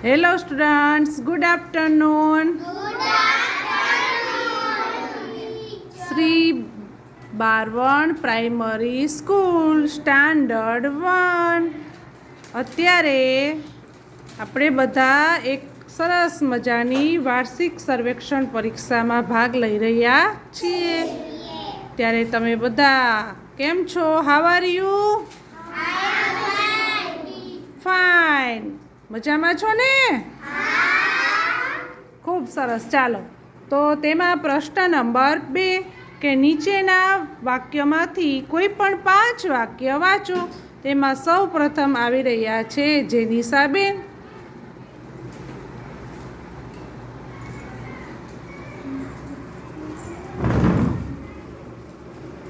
Hello students, good afternoon. Sri Barwan Primary School Standard 1. અત્યારે આપણે બધા એક સરસ મજાની વાર્ષિક સર્વેક્ષણ પરીક્ષામાં ભાગ લઈ રહ્યા છીએ. ત્યારે તમે બધા કેમ છો? How are you? ફાઇન. મજામાં છો ને? ખૂબ સરસ. ચાલો તો તેમાં પ્રશ્ન નંબર 2 કે નીચેના વાક્યમાંથી કોઈ પણ 5 વાક્ય વાંચો. તેમાં સૌ પ્રથમ આવી રહ્યા છે જેનિસાબેન.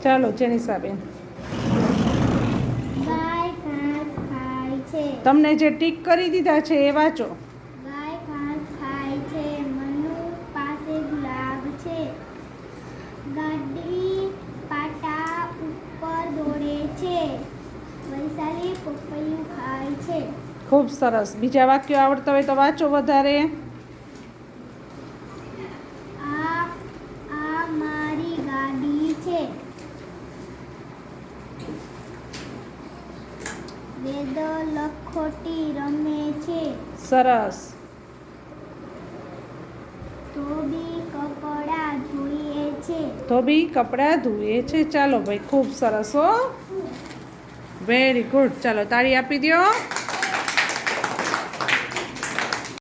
ચાલો જેનિસાબેન, ગાય ઘાસ ખાય છે. તમને જે ટીક કરી દીધા છે એ વાંચો. ગાય ઘાસ ખાય છે. મનુ પાસે ગુલાબ છે. ગાડી પાટા ઉપર દોડે છે. વૈશાલી પપૈયું ખાય છે. ખૂબ સરસ. બીજા વાક્યો આવડતા હોય તો વાંચો વધારે. આ મારી ગાડી છે. વેદ લખોટી રમે છે. સરસ. ધોબી કપડાં ધોઈએ છે. ધોબી કપડાં ધોવે છે. ચાલો ભાઈ, ખૂબ સરસ હો. Very good. ચાલો તાળી આપી દો.